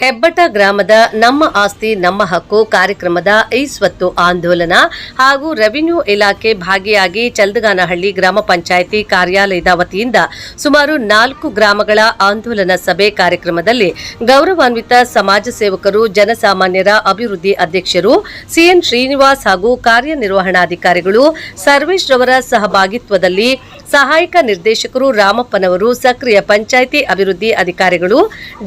ಹೆಬ್ಬಟ ಗ್ರಾಮದ ನಮ್ಮ ಆಸ್ತಿ ನಮ್ಮ ಹಕ್ಕು ಕಾರ್ಯಕ್ರಮದ ಈ ಸ್ವತ್ತು ಆಂದೋಲನ ಹಾಗೂ ರೆವಿನ್ಯೂ ಇಲಾಖೆ ಭಾಗಿಯಾಗಿ ಚಲ್ದಗಾನಹಳ್ಳಿ ಗ್ರಾಮ ಪಂಚಾಯಿತಿ ಕಾರ್ಯಾಲಯದ ವತಿಯಿಂದ ಸುಮಾರು 4 ಗ್ರಾಮಗಳ ಆಂದೋಲನ ಸಭೆ ಕಾರ್ಯಕ್ರಮದಲ್ಲಿ ಗೌರವಾನ್ವಿತ ಸಮಾಜ ಸೇವಕರು, ಜನಸಾಮಾನ್ಯರ ಅಭಿವೃದ್ಧಿ ಅಧ್ಯಕ್ಷರು ಸಿಎನ್ ಶ್ರೀನಿವಾಸ್ ಹಾಗೂ ಕಾರ್ಯನಿರ್ವಹಣಾಧಿಕಾರಿಗಳು ಸರ್ವೇಶ್ ರವರ ಸಹಭಾಗಿತ್ವದಲ್ಲಿ ಸಹಾಯಕ ನಿರ್ದೇಶಕರು ರಾಮಪ್ಪನವರು, ಸಕ್ರಿಯ ಪಂಚಾಯಿತಿ ಅಭಿವೃದ್ಧಿ ಅಧಿಕಾರಿಗಳು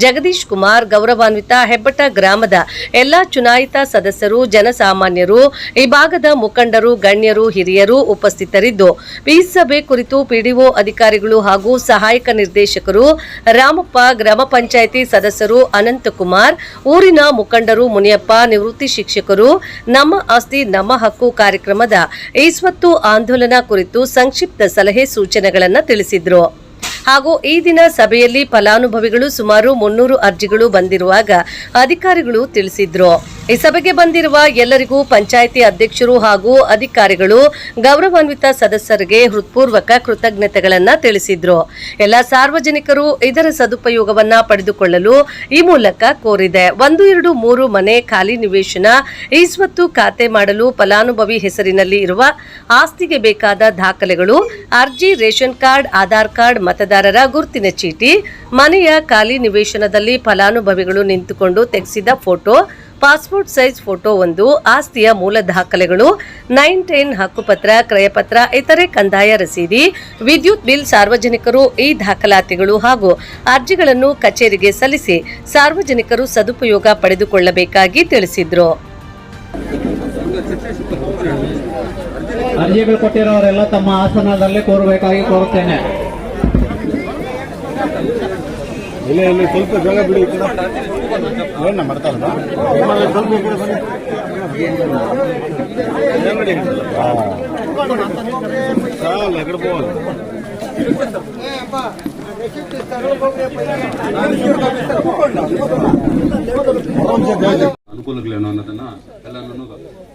ಜಗದೀಶ್ ಕುಮಾರ್, ಗೌರವಾನ್ವಿತ ಹೆಬ್ಬಟ ಗ್ರಾಮದ ಎಲ್ಲಾ ಚುನಾಯಿತ ಸದಸ್ಯರು, ಜನಸಾಮಾನ್ಯರು, ಈ ಭಾಗದ ಮುಖಂಡರು, ಗಣ್ಯರು, ಹಿರಿಯರು ಉಪಸ್ಥಿತರಿದ್ದು ಈ ಸಭೆ ಕುರಿತು ಪಿಡಿಒ ಅಧಿಕಾರಿಗಳು ಹಾಗೂ ಸಹಾಯಕ ನಿರ್ದೇಶಕರು ರಾಮಪ್ಪ, ಗ್ರಾಮ ಪಂಚಾಯಿತಿ ಸದಸ್ಯರು ಅನಂತಕುಮಾರ್, ಊರಿನ ಮುಖಂಡರು ಮುನಿಯಪ್ಪ, ನಿವೃತ್ತಿ ಶಿಕ್ಷಕರು ನಮ್ಮ ಆಸ್ತಿ ನಮ್ಮ ಹಕ್ಕು ಕಾರ್ಯಕ್ರಮದ ಈ ಸ್ವತ್ತು ಆಂದೋಲನ ಕುರಿತು ಸಂಕ್ಷಿಪ್ತ ಸಲಹೆ ಸೂಚನೆಗಳನ್ನು ತಿಳಿಸಿದ್ರು. ಹಾಗೂ ಈ ದಿನ ಸಭೆಯಲ್ಲಿ ಫಲಾನುಭವಿಗಳು ಸುಮಾರು 300 ಅರ್ಜಿಗಳು ಬಂದಿರುವಾಗ ಅಧಿಕಾರಿಗಳು ತಿಳಿಸಿದ್ರು. ಈ ಸಭೆಗೆ ಬಂದಿರುವ ಎಲ್ಲರಿಗೂ ಪಂಚಾಯಿತಿ ಅಧ್ಯಕ್ಷರು ಹಾಗೂ ಅಧಿಕಾರಿಗಳು ಗೌರವಾನ್ವಿತ ಸದಸ್ಯರಿಗೆ ಹೃತ್ಪೂರ್ವಕ ಕೃತಜ್ಞತೆಗಳನ್ನು ತಿಳಿಸಿದ್ರು. ಎಲ್ಲ ಸಾರ್ವಜನಿಕರು ಇದರ ಸದುಪಯೋಗವನ್ನ ಪಡೆದುಕೊಳ್ಳಲು ಈ ಮೂಲಕ ಕೋರಿದೆ. 1, 2, 3 ಮನೆ ಖಾಲಿ ನಿವೇಶನ ಈ ಸ್ವತ್ತು ಖಾತೆ ಮಾಡಲು ಫಲಾನುಭವಿ ಹೆಸರಿನಲ್ಲಿ ಇರುವ ಆಸ್ತಿಗೆ ಬೇಕಾದ ದಾಖಲೆಗಳು, ಅರ್ಜಿ, ರೇಷನ್ ಕಾರ್ಡ್, ಆಧಾರ್ ಕಾರ್ಡ್, ಮತದಾರರ ಗುರುತಿನ ಚೀಟಿ, ಮನೆಯ ಖಾಲಿ ನಿವೇಶನದಲ್ಲಿ ಫಲಾನುಭವಿಗಳು ನಿಂತುಕೊಂಡು ತೆಗೆಸಿದ ಫೋಟೋ, ಪಾಸ್ಪೋರ್ಟ್ ಸೈಜ್ ಫೋಟೋ 1, ಆಸ್ತಿಯ ಮೂಲ ದಾಖಲೆಗಳು, 910 ಹಕ್ಕುಪತ್ರ, ಕ್ರಯಪತ್ರ, ಇತರೆ ಕಂದಾಯ ರಸೀದಿ, ವಿದ್ಯುತ್ ಬಿಲ್. ಸಾರ್ವಜನಿಕರು ಈ ದಾಖಲಾತಿಗಳು ಹಾಗೂ ಅರ್ಜಿಗಳನ್ನು ಕಚೇರಿಗೆ ಸಲ್ಲಿಸಿ ಸಾರ್ವಜನಿಕರು ಸದುಪಯೋಗ ಪಡೆದುಕೊಳ್ಳಬೇಕಾಗಿ ತಿಳಿಸಿದ್ರು. ಅರ್ಜಿಗಳು ಕೊಟ್ಟಿರೋರೆಲ್ಲ ತಮ್ಮ ಆಸನದಲ್ಲಿ ಕೂರಬೇಕಾಗಿ ಕೋರುತ್ತೇನೆ. ಇಲ್ಲಿ ಸ್ವಲ್ಪ ಜಾಗ ಬಿಡಿ. ಏನ ಮಾಡ್ತಾರಲ್ಲ ಅನುಕೂಲಗಳೇನು ಅನ್ನೋದನ್ನ ಎಲ್ಲಾನು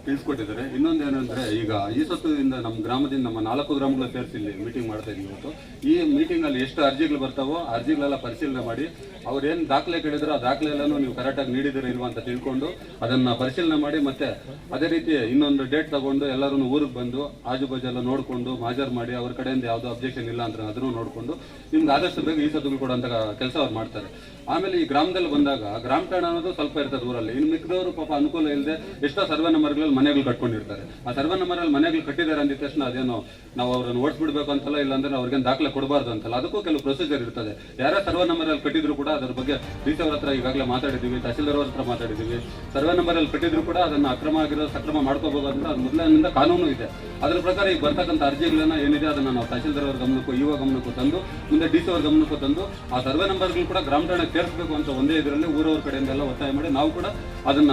ತಿಳಿಸ್ಕೊಟ್ಟಿದ್ದಾರೆ. ಇನ್ನೊಂದೇನಂದ್ರೆ, ಈಗ ಈ ಸತ್ತುವಿಂದ ನಮ್ಮ ಗ್ರಾಮದಿಂದ ನಮ್ಮ 4 ಗ್ರಾಮಗಳ ಸೇರಿಸಿ ಇಲ್ಲಿ ಮೀಟಿಂಗ್ ಮಾಡ್ತಾ ಇದೀವಿ ಇವತ್ತು. ಈ ಮೀಟಿಂಗ್ ಅಲ್ಲಿ ಎಷ್ಟು ಅರ್ಜಿಗಳು ಬರ್ತಾವೋ ಅರ್ಜಿಗಳೆಲ್ಲ ಪರಿಶೀಲನೆ ಮಾಡಿ ಅವ್ರೇನ್ ದಾಖಲೆ ಕೇಳಿದ್ರು ಆ ದಾಖಲೆ ಎಲ್ಲಾನು ನೀವು ಕರೆಕ್ಟಾಗಿ ನೀಡಿದಿರ ಇಲ್ವಾ ಅಂತ ತಿಳ್ಕೊಂಡು ಅದನ್ನ ಪರಿಶೀಲನೆ ಮಾಡಿ, ಮತ್ತೆ ಅದೇ ರೀತಿ ಇನ್ನೊಂದು ಡೇಟ್ ತಗೊಂಡು ಎಲ್ಲರೂ ಊರಿಗೆ ಬಂದು ಆಜುಬಾಜು ಎಲ್ಲ ನೋಡ್ಕೊಂಡು ಮಾಜರ್ ಮಾಡಿ ಅವ್ರ ಕಡೆಯಿಂದ ಯಾವ್ದು ಅಬ್ಜೆಕ್ಷನ್ ಇಲ್ಲ ಅಂತ ಅದನ್ನು ನೋಡ್ಕೊಂಡು ನಿಮ್ಗೆ ಆದಷ್ಟು ಬೇಗ ಈ ಸತ್ತುಗಳು ಕೊಡುವಂತ ಕೆಲಸ ಅವ್ರು ಮಾಡ್ತಾರೆ. ಆಮೇಲೆ ಈ ಗ್ರಾಮದಲ್ಲಿ ಬಂದಾಗ ಗ್ರಾಮ ಠಾಣ ಅನ್ನೋದು ಸ್ವಲ್ಪ ಇರ್ತದೆ ಊರಲ್ಲಿ. ಇನ್ನು ಮಿಕ್ಕಿದವರು ಪಾಪ ಅನುಕೂಲ ಇಲ್ಲದೆ ಎಷ್ಟೋ ಸರ್ವೆ ನಂಬರ್ಗಳಲ್ಲಿ ಮನೆಗಳು ಕಟ್ಕೊಂಡಿರ್ತಾರೆ. ಆ ಸರ್ವೆ ನಂಬರಲ್ಲಿ ಮನೆಗಳು ಕಟ್ಟಿದ್ದಾರೆ ಅಂದಿದ ತಕ್ಷಣ ಅದೇನೋ ನಾವು ಅವ್ರನ್ನ ಓಡಿಸ್ಬಿಡ್ಬೇಕು ಅಂತಲ್ಲ, ಇಲ್ಲಾಂದ್ರೆ ಅವ್ರಿಗೆ ದಾಖಲೆ ಕೊಡಬಾರ್ದು ಅಂತಲ್ಲ. ಅದಕ್ಕೂ ಕೆಲವು ಪ್ರೊಸೀಜರ್ ಇರ್ತದೆ. ಯಾರೇ ಸರ್ವೆ ನಂಬರಲ್ಲಿ ಕಟ್ಟಿದ್ರು ಕೂಡ ಅದ್ರ ಬಗ್ಗೆ ಡಿಸಿ ಅವ್ರ ಹತ್ರ ಈಗಾಗಲೇ ಮಾತಾಡಿದ್ದೀವಿ, ತಹಸೀಲ್ದಾರ್ ಅವ್ರ ಹತ್ರ ಮಾತಾಡಿದ್ದೀವಿ. ಸರ್ವೆ ನಂಬರಲ್ಲಿ ಕಟ್ಟಿದ್ರು ಕೂಡ ಅದನ್ನ ಅಕ್ರಮ ಆಗಿರೋ ಸಕ್ರಮ ಮಾಡ್ಕೋಬಹುದು ಅಂತ ಅದು ಮೊದಲಿನಿಂದ ಕಾನೂನು ಇದೆ. ಅದ್ರ ಪ್ರಕಾರ ಈಗ ಬರ್ತಕ್ಕಂಥ ಅರ್ಜಿಗಳನ್ನ ಏನಿದೆ ಅದನ್ನ ನಾವು ತಹಸೀಲ್ದಾರ್ ಅವ್ರ ಗಮನಕ್ಕೂ ಇಒ ಗಮನಕ್ಕೂ ತಂದು ಮುಂದೆ ಡಿಸಿ ಅವ್ರ ಗಮನಕ್ಕೂ ತಂದು ಆ ಸರ್ವೆ ನಂಬರ್ಗಳು ಕೂಡ ಗ್ರಾಮ ಠಾಣೆಗೆ ಸೇರಿಸಬೇಕು ಅಂತ ಒಂದೇ ಇದರಲ್ಲಿ ಊರವ್ರ ಕಡೆಯಿಂದ ಎಲ್ಲ ಒತ್ತಾಯ ಮಾಡಿ ನಾವು ಕೂಡ ಅದನ್ನ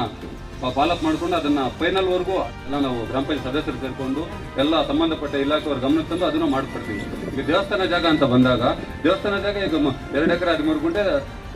ಫಾಲೋಅಪ್ ಮಾಡ್ಕೊಂಡು ಅದನ್ನ ಫೈನಲ್ ವರ್ಗೂ ಎಲ್ಲ ನಾವು ಗ್ರಾಮ ಪಂಚಾಯತ್ ಸದಸ್ಯರು ಸೇರ್ಕೊಂಡು ಎಲ್ಲ ಸಂಬಂಧಪಟ್ಟ ಇಲಾಖೆಯವ್ರ ಗಮನಕ್ಕೆ ತಂದು ಅದನ್ನು ಮಾಡ್ಕೊಡ್ತೀವಿ. ಈಗ ದೇವಸ್ಥಾನ ಜಾಗ ಅಂತ ಬಂದಾಗ ದೇವಸ್ಥಾನ ಜಾಗ ಈಗ 2 ಎಕರೆ 13 ಗುಂಟೆ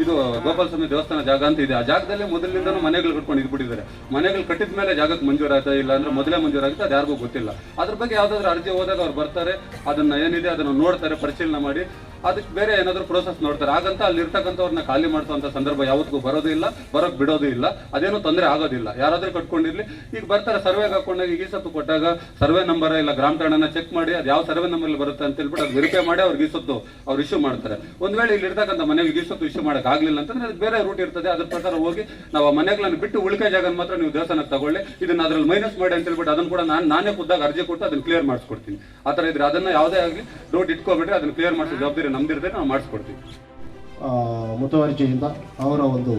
ಇದು ಗೋಪಾಲ ಸ್ವಾಮಿ ದೇವಸ್ಥಾನ ಜಾಗ ಅಂತ ಇದೆ. ಆ ಜಾಗದಲ್ಲಿ ಮೊದಲಿನಿಂದನೂ ಮನೆಗಳು ಕಟ್ಕೊಂಡು ಇದ್ಬಿಟ್ಟಿದ್ದಾರೆ. ಮನೆಗಳು ಕಟ್ಟಿದ ಮೇಲೆ ಜಾಗಕ್ಕೆ ಮಂಜೂರಾಗ್ತಾ ಇಲ್ಲ ಅಂದ್ರೆ ಮೊದಲೇ ಮಂಜೂರಾಗುತ್ತೆ, ಅದು ಯಾರಿಗೂ ಗೊತ್ತಿಲ್ಲ. ಅದ್ರ ಬಗ್ಗೆ ಯಾವ್ದಾದ್ರು ಅರ್ಜಿ ಹೋದಾಗ ಅವ್ರು ಬರ್ತಾರೆ, ಅದನ್ನ ಏನಿದೆ ಅದನ್ನು ನೋಡ್ತಾರೆ, ಪರಿಶೀಲನೆ ಮಾಡಿ ಅದಕ್ಕೆ ಬೇರೆ ಏನಾದ್ರು ಪ್ರೋಸೆಸ್ ನೋಡ್ತಾರೆ. ಹಾಗಂತ ಅಲ್ಲಿ ಇರ್ತಕ್ಕಂಥವ್ರನ್ನ ಖಾಲಿ ಮಾಡಿಸುವಂತ ಸಂದರ್ಭ ಯಾವತ್ತಿಗೂ ಬರೋದು ಇಲ್ಲ, ಬರೋಕ್ ಬಿಡೋದು ಇಲ್ಲ. ಅದೇನು ತೊಂದರೆ ಆಗೋದಿಲ್ಲ. ಯಾರಾದ್ರೂ ಕಟ್ಕೊಂಡಿರ್ಲಿ. ಈಗ ಬರ್ತಾರೆ ಸರ್ವೆಗೆ ಹಾಕೊಂಡಾಗ ಈ ಸತ್ತು ಕೊಟ್ಟಾಗ ಸರ್ವೆ ನಂಬರ್ ಇಲ್ಲ ಗ್ರಾಮ ಠಾಣನ ಚೆಕ್ ಮಾಡಿ ಅದು ಯಾವ ಸರ್ವೆ ನಂಬರ್ ಬರುತ್ತೆ ಅಂತ ಹೇಳ್ಬಿಟ್ಟು ಅದು ವೆರಿಫೈ ಮಾಡಿ ಅವ್ರಿಗೆ ಈ ಸತ್ತು ಅವ್ರು ಇಶ್ಯೂ ಮಾಡ್ತಾರೆ. ಒಂದ್ ವೇಳೆ ಇಲ್ಲಿ ಇರ್ತಕ್ಕಂಥ ಮನೆಗೆ ಈ ಸತ್ತು ಇಶ್ಯೂ ಮಾಡಕ್ ಆಗ್ಲಿಲ್ಲ ಅಂತಂದ್ರೆ ಅದು ಬೇರೆ ರೂಟ್ ಇರ್ತದೆ. ಅದ್ರ ಪ್ರಕಾರ ಹೋಗಿ ನಾವು ಆ ಮನೆಗಳನ್ನು ಬಿಟ್ಟು ಉಳಿಕೆ ಜಾಗ ಮಾತ್ರ ನೀವು ದೇವಸ್ಥಾನಕ್ಕೆ ತಗೊಳ್ಳಿ, ಇದನ್ನ ಅದ್ರಲ್ಲಿ ಮೈನಸ್ ಮಾಡಿ ಅಂತ ಹೇಳ್ಬಿಟ್ಟು ಅದನ್ನ ಕೂಡ ನಾನೇ ಖುದ್ದಾಗ ಅರ್ಜಿ ಕೊಟ್ಟು ಅದನ್ನ ಕ್ಲಿಯರ್ ಮಾಡಿಸ್ಕೊಡ್ತೀನಿ. ಆ ತರ ಇದ್ರೆ ಅದನ್ನ ಯಾವುದೇ ಆಗಲಿ ಡೌಟ್ ಇಟ್ಕೊಬಿಟ್ರೆ ಅದನ್ನ ಕ್ಲಿಯರ್ ಮಾಡಿಸೋ ಜವಾಬ್ದಾರಿ ನಮ್ದಿರ್ತದೆ, ನಾವು ಮಾಡಿಸ್ಕೊಡ್ತೀವಿ. ಮುತುವರ್ಜಿಯಿಂದ ಅವರ ಒಂದು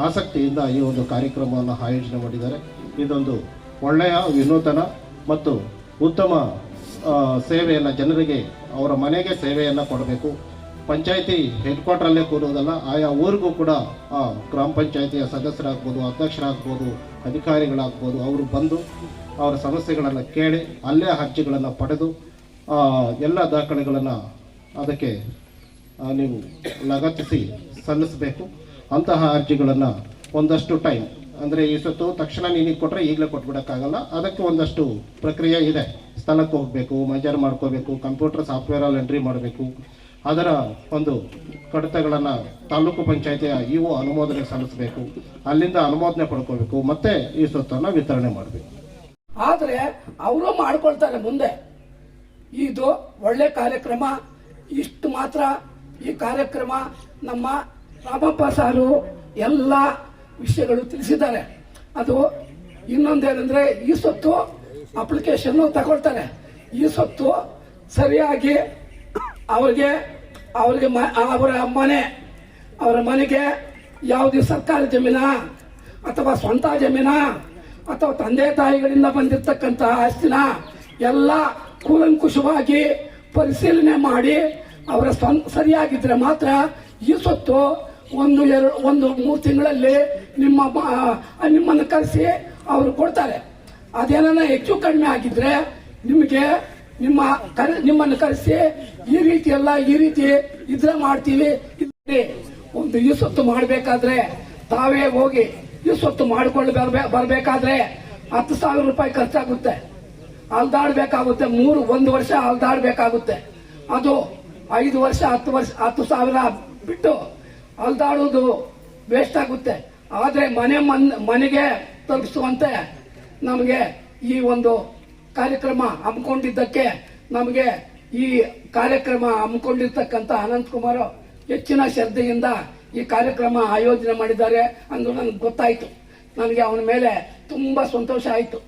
ಆಸಕ್ತಿಯಿಂದ ಈ ಒಂದು ಕಾರ್ಯಕ್ರಮವನ್ನು ಆಯೋಜನೆ ಮಾಡಿದ್ದಾರೆ. ಇದೊಂದು ಒಳ್ಳೆಯ ವಿನೂತನ ಮತ್ತು ಉತ್ತಮ ಸೇವೆಯನ್ನು ಜನರಿಗೆ ಅವರ ಮನೆಗೆ ಸೇವೆಯನ್ನು ಕೊಡಬೇಕು. ಪಂಚಾಯಿತಿ ಹೆಡ್ ಕ್ವಾರ್ಟರಲ್ಲೇ ಕೂರುವುದಲ್ಲ, ಆಯಾ ಊರಿಗೂ ಕೂಡ ಗ್ರಾಮ ಪಂಚಾಯಿತಿಯ ಸದಸ್ಯರಾಗ್ಬೋದು, ಅಧ್ಯಕ್ಷರಾಗ್ಬೋದು, ಅಧಿಕಾರಿಗಳಾಗ್ಬೋದು, ಅವರು ಬಂದು ಅವರ ಸಮಸ್ಯೆಗಳನ್ನು ಕೇಳಿ ಅಲ್ಲೇ ಅರ್ಜಿಗಳನ್ನು ಪಡೆದು ಎಲ್ಲ ದಾಖಲೆಗಳನ್ನು ಅದಕ್ಕೆ ನೀವು ಲಗತ್ತಿಸಿ ಸಲ್ಲಿಸಬೇಕು. ಅಂತಹ ಅರ್ಜಿಗಳನ್ನು ಒಂದಷ್ಟು ಟೈಮ್ ಅಂದರೆ ಈ ಸತ್ತು ತಕ್ಷಣ ನೀನಿಗೆ ಕೊಟ್ಟರೆ ಈಗಲೇ ಕೊಟ್ಬಿಡೋಕ್ಕಾಗಲ್ಲ. ಅದಕ್ಕೆ ಒಂದಷ್ಟು ಪ್ರಕ್ರಿಯೆ ಇದೆ. ಸ್ಥಳಕ್ಕೆ ಹೋಗಬೇಕು, ಮಜರ್ ಮಾಡ್ಕೋಬೇಕು, ಕಂಪ್ಯೂಟರ್ ಸಾಫ್ಟ್ವೇರಲ್ಲಿ ಎಂಟ್ರಿ ಮಾಡಬೇಕು, ಅದರ ಒಂದು ಕಡತಗಳನ್ನು ತಾಲೂಕು ಪಂಚಾಯತಿಯ ಇಒ ಅನುಮೋದನೆ ಸಲ್ಲಿಸಬೇಕು, ಅಲ್ಲಿಂದ ಅನುಮೋದನೆ ಪಡ್ಕೋಬೇಕು, ಮತ್ತೆ ಈ ಸ್ವತ್ತನ್ನು ವಿತರಣೆ ಮಾಡಬೇಕು. ಆದರೆ ಅವರು ಮಾಡ್ಕೊಳ್ತಾರೆ ಮುಂದೆ. ಇದು ಒಳ್ಳೆ ಕಾರ್ಯಕ್ರಮ. ಇಷ್ಟು ಮಾತ್ರ ಈ ಕಾರ್ಯಕ್ರಮ ನಮ್ಮ ರಾಮಪ್ಪ ಸಾರು ಎಲ್ಲ ವಿಷಯಗಳು ತಿಳಿಸಿದ್ದಾರೆ. ಅದು ಇನ್ನೊಂದೇನೆಂದ್ರೆ ಈ ಸ್ವತ್ತು ಅಪ್ಲಿಕೇಶನ್ ತಗೊಳ್ತಾರೆ. ಈ ಸ್ವತ್ತು ಸರಿಯಾಗಿ ಅವರ ಮನೆಗೆ ಯಾವುದೇ ಸರ್ಕಾರಿ ಜಮೀನ ಅಥವಾ ಸ್ವಂತ ಜಮೀನ ಅಥವಾ ತಂದೆ ತಾಯಿಗಳಿಂದ ಬಂದಿರತಕ್ಕಂತಹ ಆಸ್ತಿನ ಎಲ್ಲ ಕೂಲಂಕುಷವಾಗಿ ಪರಿಶೀಲನೆ ಮಾಡಿ ಅವರ ಸರಿಯಾಗಿದ್ರೆ ಮಾತ್ರ ಈ ಸ್ವತ್ತು 1-3 ತಿಂಗಳಲ್ಲಿ ನಿಮ್ಮನ್ನು ಕರೆಸಿ ಅವರು ಕೊಡ್ತಾರೆ. ಅದೇನ ಹೆಚ್ಚು ಕಡಿಮೆ ಆಗಿದ್ರೆ ನಿಮ್ಮನ್ನು ಕರೆಸಿ ಈ ರೀತಿ ಇದ್ರೆ ಮಾಡ್ತೀವಿ. ಒಂದು ಈ ಸ್ವತ್ತು ಮಾಡಬೇಕಾದ್ರೆ ತಾವೇ ಹೋಗಿ ಈ ಸ್ವತ್ತು ಮಾಡಿಕೊಂಡು ಬರಬೇಕಾದ್ರೆ 10,000 ರೂಪಾಯಿ ಖರ್ಚಾಗುತ್ತೆ. ಅಲ್ದಾಡ್ಬೇಕಾಗುತ್ತೆ. 1 ವರ್ಷ ಅಲ್ದಾಡ್ಬೇಕಾಗುತ್ತೆ. ಅದು 5 ವರ್ಷ 10,000 ಬಿಟ್ಟು ಅಲ್ದಾಡೋದು ವೇಸ್ಟ್ ಆಗುತ್ತೆ. ಆದ್ರೆ ಮನೆಗೆ ತಲುಪಿಸುವಂತೆ ನಮಗೆ ಈ ಒಂದು ಕಾರ್ಯಕ್ರಮ ಹಮ್ಮಿಕೊಂಡಿದ್ದಕ್ಕೆ ನಮಗೆ ಈ ಕಾರ್ಯಕ್ರಮ ಹಮ್ಮಿಕೊಂಡಿರ್ತಕ್ಕಂಥ ಅನಂತಕುಮಾರ್ ಹೆಚ್ಚಿನ ಶ್ರದ್ಧೆಯಿಂದ ಈ ಕಾರ್ಯಕ್ರಮ ಆಯೋಜನೆ ಮಾಡಿದ್ದಾರೆ ಅಂದು ನನಗೆ ಗೊತ್ತಾಯ್ತು. ನನಗೆ ಅವನ ಮೇಲೆ ತುಂಬಾ ಸಂತೋಷ ಆಯ್ತು.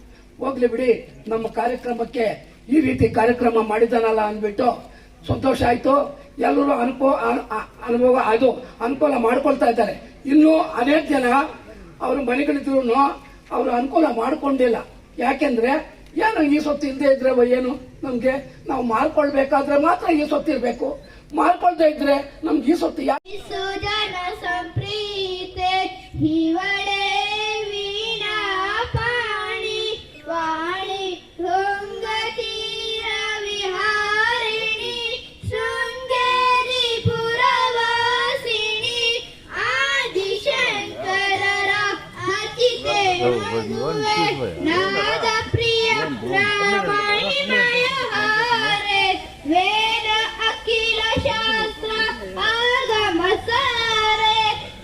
ಹೋಗ್ಲಿ ಬಿಡಿ, ನಮ್ಮ ಕಾರ್ಯಕ್ರಮಕ್ಕೆ ಈ ರೀತಿ ಕಾರ್ಯಕ್ರಮ ಮಾಡಿದಾನಲ್ಲ ಅಂದ್ಬಿಟ್ಟು ಸಂತೋಷ ಆಯ್ತು. ಎಲ್ಲರೂ ಅನುಕೂಲ ಮಾಡ್ಕೊಳ್ತಾ ಇದ್ದಾರೆ. ಇನ್ನು ಅನೇಕ ಜನ ಅವ್ರ ಮನೆಗಳಿದ್ರು ಅವರು ಅನುಕೂಲ ಮಾಡ್ಕೊಂಡಿಲ್ಲ. ಯಾಕೆಂದ್ರೆ ಏನು ಈ ಸ್ವತ್ತು ಇಲ್ಲದೆ ಇದ್ರೆ ಏನು ನಮ್ಗೆ, ನಾವು ಮಾರ್ಕೊಳ್ಬೇಕಾದ್ರೆ ಮಾತ್ರ ಈ ಸ್ವತ್ತು ಇರ್ಬೇಕು. ಮಾರ್ಕೊಳ್ತಾ ಇದ್ರೆ ನಮ್ಗೆ ಈ ಸ್ವತ್ತು ಜನ ಸಂಪ್ರೀತೆ ಹಿವಳೆ ವೀಣಾ ಪಾಣಿ ವಾಣಿ ಶೃಂಗತೀರ ವಿಹಾರಿಣಿ ಶೃಂಗೇರಿ ಪುರವಾಸಿನಿ ಆದಿಶಂಕರರ ಅತಿಥೆ ನಾದ ಪ್ರಿಯ ರಾಮಾಣಿಮಯ ಹಾರೆ ವೇದ ಅಖಿಲ ಶಾಸ್ತ್ರ ಆಗಮ ಸಾರೆ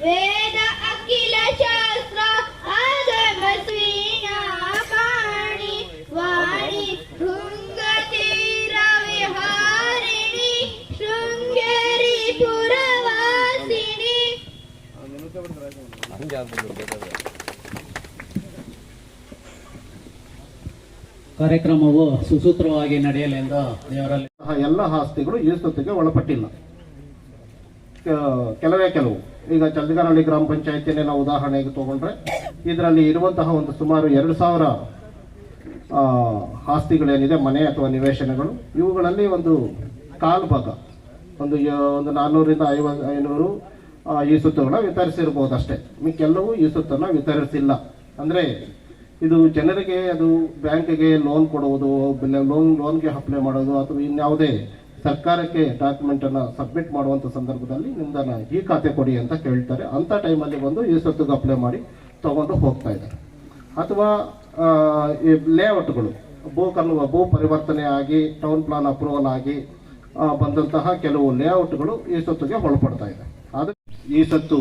ವೇದ ಅಖಿಲ ಶಾಸ್ತ್ರ ಆಗಮ ಸ್ವೀಣಾ ಪಾಣಿ ವಾಣಿ ಶೃಂಗತೀರ ವಿಹಾರಿಣಿ ಶೃಂಗೇರಿ ಪುರವಾಸಿನಿ. ಕಾರ್ಯಕ್ರಮವು ಸುಸೂತ್ರವಾಗಿ ನಡೆಯಲೆಂದು ದೇವರಲ್ಲಿ ಎಲ್ಲ ಆಸ್ತಿಗಳು ಈ ಸ್ವತ್ತಿಗೆ ಒಳಪಟ್ಟಿಲ್ಲ. ಕೆಲವು ಈಗ ಚಲ್ದಿಗಾನಹಳ್ಳಿ ಗ್ರಾಮ ಪಂಚಾಯತಿನೇ ನಾವು ಉದಾಹರಣೆಗೆ ತಗೊಂಡ್ರೆ ಇದರಲ್ಲಿ ಇರುವಂತಹ ಒಂದು ಸುಮಾರು 2,000 ಆಸ್ತಿಗಳೇನಿದೆ, ಮನೆ ಅಥವಾ ನಿವೇಶನಗಳು, ಇವುಗಳಲ್ಲಿ ಒಂದು ಕಾಲು ಭಾಗ ಒಂದು 400ರಿಂದ 500 ಈ ಸ್ವತ್ತುಗಳನ್ನ ವಿತರಿಸಿರ್ಬೋದು ಅಷ್ಟೇ. ಮಿಕ್ಕೆಲ್ಲವೂ ಈ ಸ್ವತ್ತನ್ನು ವಿತರಿಸಿಲ್ಲ. ಅಂದರೆ ಇದು ಜನರಿಗೆ ಅದು ಬ್ಯಾಂಕಿಗೆ ಲೋನ್ ಕೊಡುವುದು, ಲೋನ್ಗೆ ಅಪ್ಲೈ ಮಾಡೋದು ಅಥವಾ ಇನ್ಯಾವುದೇ ಸರ್ಕಾರಕ್ಕೆ ಡಾಕ್ಯುಮೆಂಟನ್ನು ಸಬ್ಮಿಟ್ ಮಾಡುವಂಥ ಸಂದರ್ಭದಲ್ಲಿ ನಿಮ್ದನ್ನು ಈ ಖಾತೆ ಕೊಡಿ ಅಂತ ಕೇಳ್ತಾರೆ. ಅಂಥ ಟೈಮಲ್ಲಿ ಬಂದು ಈ ಸ್ವತ್ತಿಗೆ ಅಪ್ಲೈ ಮಾಡಿ ತಗೊಂಡು ಹೋಗ್ತಾ ಇದ್ದಾರೆ. ಅಥವಾ ಈ ಲೇಔಟ್ಗಳು ಭೂ ಪರಿವರ್ತನೆ ಆಗಿ ಟೌನ್ ಪ್ಲಾನ್ ಅಪ್ರೂವಲ್ ಆಗಿ ಬಂದಂತಹ ಕೆಲವು ಲೇಔಟ್ಗಳು ಈ ಸ್ವತ್ತಿಗೆ ಒಳಪಡ್ತಾ ಇದೆ. ಆದರೆ ಈ ಸ್ವತ್ತು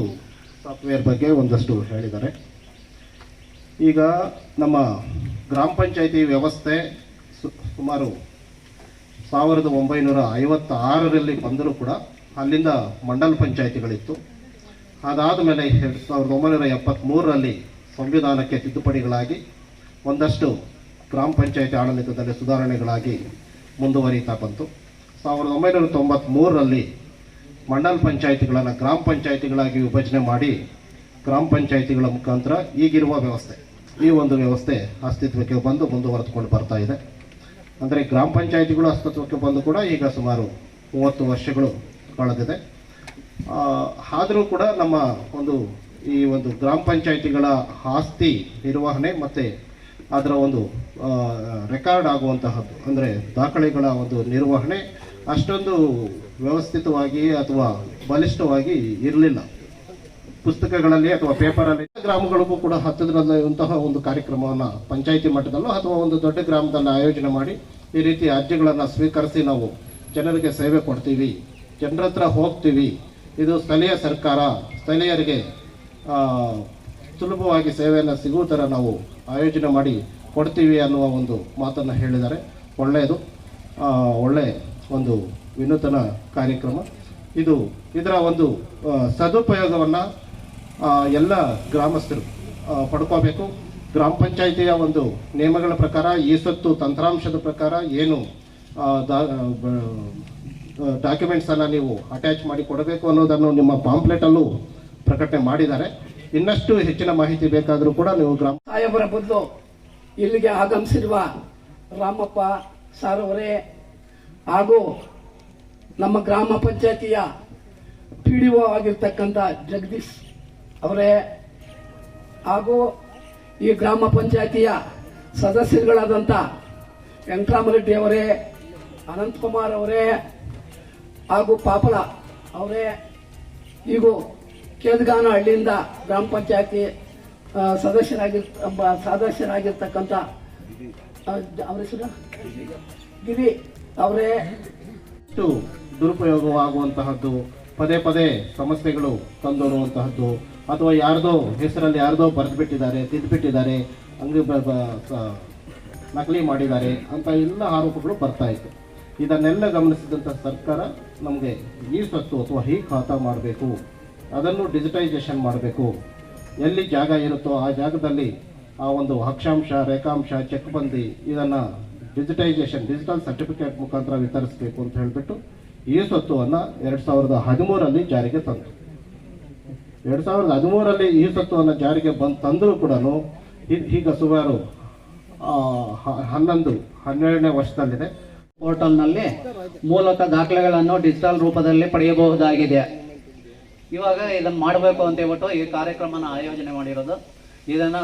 ಸಾಫ್ಟ್ವೇರ್ ಬಗ್ಗೆ ಒಂದಷ್ಟು ಹೇಳಿದ್ದಾರೆ. ಈಗ ನಮ್ಮ ಗ್ರಾಮ ಪಂಚಾಯಿತಿ ವ್ಯವಸ್ಥೆ ಸುಮಾರು 1956ರಲ್ಲಿ ಬಂದರೂ ಕೂಡ ಅಲ್ಲಿಂದ ಮಂಡಲ ಪಂಚಾಯಿತಿಗಳಿತ್ತು. ಅದಾದ ಮೇಲೆ 1973ರಲ್ಲಿ ಸಂವಿಧಾನಕ್ಕೆ ತಿದ್ದುಪಡಿಗಳಾಗಿ ಒಂದಷ್ಟು ಗ್ರಾಮ ಪಂಚಾಯಿತಿ ಆಡಳಿತದಲ್ಲಿ ಸುಧಾರಣೆಗಳಾಗಿ ಮುಂದುವರಿತಾ ಬಂತು. 1993ರಲ್ಲಿ ಮಂಡಲ ಪಂಚಾಯಿತಿಗಳನ್ನು ಗ್ರಾಮ ಪಂಚಾಯಿತಿಗಳಾಗಿ ವಿಭಜನೆ ಮಾಡಿ ಗ್ರಾಮ ಪಂಚಾಯಿತಿಗಳ ಮುಖಾಂತರ ಈಗಿರುವ ವ್ಯವಸ್ಥೆ, ಈ ಒಂದು ವ್ಯವಸ್ಥೆ ಅಸ್ತಿತ್ವಕ್ಕೆ ಬಂದು ಮುಂದುವರೆದುಕೊಂಡು ಬರ್ತಾ ಇದೆ. ಅಂದರೆ ಗ್ರಾಮ ಪಂಚಾಯಿತಿಗಳು ಅಸ್ತಿತ್ವಕ್ಕೆ ಬಂದು ಕೂಡ ಈಗ ಸುಮಾರು 30 ವರ್ಷಗಳು ಕಳೆದಿದೆ. ಆದರೂ ಕೂಡ ನಮ್ಮ ಈ ಒಂದು ಗ್ರಾಮ ಪಂಚಾಯಿತಿಗಳ ಆಸ್ತಿ ನಿರ್ವಹಣೆ ಮತ್ತು ಅದರ ಒಂದು ರೆಕಾರ್ಡ್ ಆಗುವಂತಹದ್ದು, ಅಂದರೆ ದಾಖಲೆಗಳ ಒಂದು ನಿರ್ವಹಣೆ ಅಷ್ಟೊಂದು ವ್ಯವಸ್ಥಿತವಾಗಿ ಅಥವಾ ಬಲಿಷ್ಠವಾಗಿ ಇರಲಿಲ್ಲ. ಪುಸ್ತಕಗಳಲ್ಲಿ ಅಥವಾ ಪೇಪರಲ್ಲಿ ಗ್ರಾಮಗಳಿಗೂ ಕೂಡ ಹತ್ತಿರದಂತಹ ಒಂದು ಕಾರ್ಯಕ್ರಮವನ್ನು ಪಂಚಾಯಿತಿ ಮಟ್ಟದಲ್ಲೋ ಅಥವಾ ಒಂದು ದೊಡ್ಡ ಗ್ರಾಮದಲ್ಲಿ ಆಯೋಜನೆ ಮಾಡಿ ಈ ರೀತಿ ಅರ್ಜಿಗಳನ್ನು ಸ್ವೀಕರಿಸಿ ನಾವು ಜನರಿಗೆ ಸೇವೆ ಕೊಡ್ತೀವಿ ಜನರ ಹತ್ರ ಹೋಗ್ತೀವಿ, ಇದು ಸ್ಥಳೀಯ ಸರ್ಕಾರ, ಸ್ಥಳೀಯರಿಗೆ ಸುಲಭವಾಗಿ ಸೇವೆಯನ್ನು ಸಿಗುವ ಥರ ನಾವು ಆಯೋಜನೆ ಮಾಡಿ ಕೊಡ್ತೀವಿ ಅನ್ನುವ ಒಂದು ಮಾತನ್ನು ಹೇಳಿದ್ದಾರೆ. ಒಳ್ಳೆಯದು, ಒಳ್ಳೆ ಒಂದು ವಿನೂತನ ಕಾರ್ಯಕ್ರಮ ಇದು. ಇದರ ಒಂದು ಸದುಪಯೋಗವನ್ನು ಎಲ್ಲ ಗ್ರಾಮಸ್ಥರು ಪಡ್ಕೋಬೇಕು. ಗ್ರಾಮ ಪಂಚಾಯಿತಿಯ ಒಂದು ನಿಯಮಗಳ ಪ್ರಕಾರ ಈ ಸ್ವತ್ತು ತಂತ್ರಾಂಶದ ಪ್ರಕಾರ ಏನು ಡಾಕ್ಯುಮೆಂಟ್ಸನ್ನು ನೀವು ಅಟ್ಯಾಚ್ ಮಾಡಿ ಕೊಡಬೇಕು ಅನ್ನೋದನ್ನು ನಿಮ್ಮ ಪಾಂಪ್ಲೆಟಲ್ಲೂ ಪ್ರಕಟಣೆ ಮಾಡಿದ್ದಾರೆ. ಇನ್ನಷ್ಟು ಹೆಚ್ಚಿನ ಮಾಹಿತಿ ಬೇಕಾದರೂ ಕೂಡ ನೀವು ಸಾಹೇಬರ ಬದಲು ಇಲ್ಲಿಗೆ ಆಗಮಿಸಿರುವ ರಾಮಪ್ಪ ಸಾರ್ ಅವರೇ ಹಾಗೂ ನಮ್ಮ ಗ್ರಾಮ ಪಂಚಾಯತಿಯ PDO ಆಗಿರ್ತಕ್ಕಂಥ ಜಗದೀಶ್ ಅವರೇ ಹಾಗೂ ಈ ಗ್ರಾಮ ಪಂಚಾಯತಿಯ ಸದಸ್ಯರುಗಳಾದಂಥ ವೆಂಕಟರಾಮರೆಡ್ಡಿ ಅವರೇ, ಅನಂತಕುಮಾರ್ ಅವರೇ ಹಾಗೂ ಪಾಪಳ ಅವರೇ, ಈಗ ಕೇದಗಾನ ಹಳ್ಳಿಯಿಂದ ಗ್ರಾಮ ಪಂಚಾಯತಿ ಸದಸ್ಯರಾಗಿರ್ತಕ್ಕಂಥ ಅವರ ಹೆಸರು ಗಿರಿ ಅವರೇ. ದುರುಪಯೋಗವಾಗುವಂತಹದ್ದು, ಪದೇ ಪದೇ ಸಮಸ್ಯೆಗಳು ತಂದೊಡುವಂತಹದ್ದು, ಅಥವಾ ಯಾರ್ದೋ ಹೆಸರಲ್ಲಿ ಯಾರ್ದೋ ಬರೆದುಬಿಟ್ಟಿದ್ದಾರೆ, ತಿದ್ದುಬಿಟ್ಟಿದ್ದಾರೆ, ಅಂಗಡಿ ನಕಲಿ ಮಾಡಿದ್ದಾರೆ ಅಂತ ಎಲ್ಲ ಆರೋಪಗಳು ಬರ್ತಾ ಇತ್ತು. ಇದನ್ನೆಲ್ಲ ಗಮನಿಸಿದಂಥ ಸರ್ಕಾರ ನಮಗೆ ಈ ಸ್ವತ್ತು ಅಥವಾ ಈ ಖಾತಾ ಮಾಡಬೇಕು, ಅದನ್ನು ಡಿಜಿಟೈಸೇಷನ್ ಮಾಡಬೇಕು, ಎಲ್ಲಿ ಜಾಗ ಇರುತ್ತೋ ಆ ಜಾಗದಲ್ಲಿ ಆ ಒಂದು ಅಕ್ಷಾಂಶ, ರೇಖಾಂಶ, ಚೆಕ್ಬಂದಿ ಇದನ್ನು ಡಿಜಿಟಲ್ ಸರ್ಟಿಫಿಕೇಟ್ ಮುಖಾಂತರ ವಿತರಿಸಬೇಕು ಅಂತ ಹೇಳಿಬಿಟ್ಟು ಈ ಸ್ವತ್ತುವನ್ನು 2013 ಜಾರಿಗೆ ತಂತು. 2013 ಈ ಸ್ವತ್ತುವನ್ನು ಜಾರಿಗೆ ತಂದರೂ ಕೂಡ ಈಗ ಸುಮಾರು 12ನೇ ವರ್ಷದಲ್ಲಿದೆ. ಪೋರ್ಟಲ್ನಲ್ಲಿ ಮೂಲಕ ದಾಖಲೆಗಳನ್ನು ಡಿಜಿಟಲ್ ರೂಪದಲ್ಲಿ ಪಡೆಯಬಹುದಾಗಿದೆ. ಇವಾಗ ಇದನ್ನು ಮಾಡಬೇಕು ಅಂತ ಹೇಳ್ಬಿಟ್ಟು ಈ ಕಾರ್ಯಕ್ರಮನ ಆಯೋಜನೆ ಮಾಡಿರೋದು. ಇದನ್ನು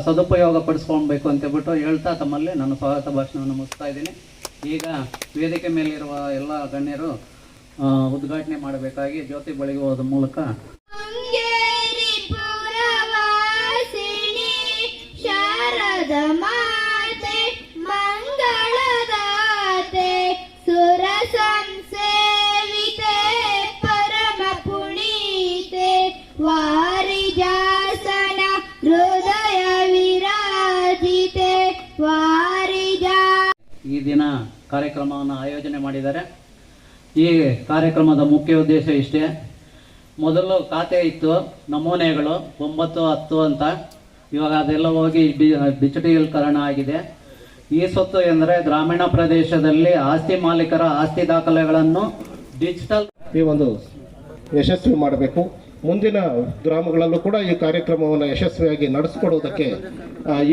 ಸದುಪಯೋಗ ಪಡಿಸ್ಕೊಳ್ಬೇಕು ಅಂತ ಹೇಳ್ಬಿಟ್ಟು ಹೇಳ್ತಾ ತಮ್ಮಲ್ಲಿ ನಾನು ಸ್ವಾಗತ ಭಾಷಣವನ್ನು ಮುಗಿಸ್ತಾ ಇದ್ದೀನಿ. ಈಗ ವೇದಿಕೆ ಮೇಲಿರುವ ಎಲ್ಲ ಗಣ್ಯರು ಉದ್ಘಾಟನೆ ಮಾಡಬೇಕಾಗಿ ಜ್ಯೋತಿ ಬೆಳಗುವುದರ ಮೂಲಕ ಶಾರದ ಮಾತೆ ಮಂಗಳದಾತೆ ಸುರ ಸಂಸೇವಿತೆ ಪರಮ ಪುನೀತೆ ವಾರಿಜಾಸನ ಹೃದಯ ವಿರಾಜಿತೆ ವಾರಿಜಾ. ಈ ದಿನ ಕಾರ್ಯಕ್ರಮವನ್ನು ಆಯೋಜನೆ ಮಾಡಿದ್ದಾರೆ. ಈ ಕಾರ್ಯಕ್ರಮದ ಮುಖ್ಯ ಉದ್ದೇಶ ಇಷ್ಟೇ. ಮೊದಲು ಖಾತೆ ಇತ್ತು, ನಮೂನೆಗಳು 9, 10 ಅಂತ. ಇವಾಗ ಅದೆಲ್ಲ ಹೋಗಿ ಡಿಜಿಟಲೀಕರಣ ಆಗಿದೆ. ಈ ಸ್ವತ್ತು ಎಂದರೆ ಗ್ರಾಮೀಣ ಪ್ರದೇಶದಲ್ಲಿ ಆಸ್ತಿ ಮಾಲೀಕರ ಆಸ್ತಿ ದಾಖಲೆಗಳನ್ನು ಡಿಜಿಟಲ್ ಈ ಒಂದು ಯಶಸ್ವಿ ಮಾಡಬೇಕು. ಮುಂದಿನ ಗ್ರಾಮಗಳಲ್ಲೂ ಕೂಡ ಈ ಕಾರ್ಯಕ್ರಮವನ್ನು ಯಶಸ್ವಿಯಾಗಿ ನಡೆಸಿಕೊಡುವುದಕ್ಕೆ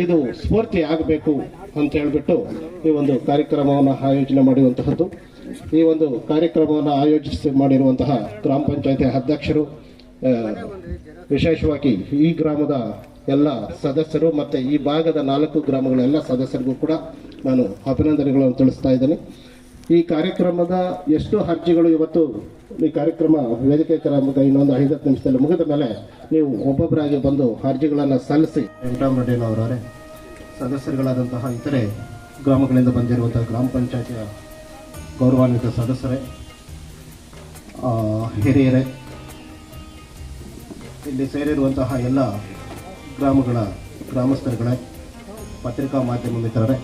ಇದು ಸ್ಫೂರ್ತಿ ಆಗಬೇಕು ಅಂತ ಹೇಳಿಬಿಟ್ಟು ಈ ಒಂದು ಕಾರ್ಯಕ್ರಮವನ್ನು ಆಯೋಜನೆ ಮಾಡಿರುವಂತಹದ್ದು. ಈ ಒಂದು ಕಾರ್ಯಕ್ರಮವನ್ನು ಮಾಡಿರುವಂತಹ ಗ್ರಾಮ ಪಂಚಾಯತಿ ಅಧ್ಯಕ್ಷರು, ವಿಶೇಷವಾಗಿ ಈ ಗ್ರಾಮದ ಎಲ್ಲ ಸದಸ್ಯರು ಮತ್ತು ಈ ಭಾಗದ 4 ಗ್ರಾಮಗಳ ಎಲ್ಲ ಸದಸ್ಯರಿಗೂ ಕೂಡ ನಾನು ಅಭಿನಂದನೆಗಳನ್ನು ತಿಳಿಸ್ತಾ ಇದ್ದೇನೆ. ಈ ಕಾರ್ಯಕ್ರಮದ ಎಷ್ಟು ಅರ್ಜಿಗಳು ಇವತ್ತು ಈ ಕಾರ್ಯಕ್ರಮ ವೇದಿಕೆ ಕ್ರಮದ ಇನ್ನೊಂದು 5-10 ನಿಮಿಷದಲ್ಲಿ ಮುಗಿದ ಮೇಲೆ ನೀವು ಒಬ್ಬೊಬ್ಬರಾಗಿ ಬಂದು ಅರ್ಜಿಗಳನ್ನು ಸಲ್ಲಿಸಿ. ವೆಂಕಟರಾಮರೆಡ್ಡಿನವರವರೇ, ಸದಸ್ಯರುಗಳಾದಂತಹ ಇತರೆ ಗ್ರಾಮಗಳಿಂದ ಬಂದಿರುವಂತಹ ಗ್ರಾಮ ಪಂಚಾಯತಿಯ ಗೌರವಾನ್ವಿತ ಸದಸ್ಯರೇ, ಹಿರಿಯರೇ, ಇಲ್ಲಿ ಸೇರಿರುವಂತಹ ಎಲ್ಲ ಗ್ರಾಮಗಳ ಗ್ರಾಮಸ್ಥರುಗಳೇ, ಪತ್ರಿಕಾ ಮಾಧ್ಯಮ ಮಿತ್ರರೇ,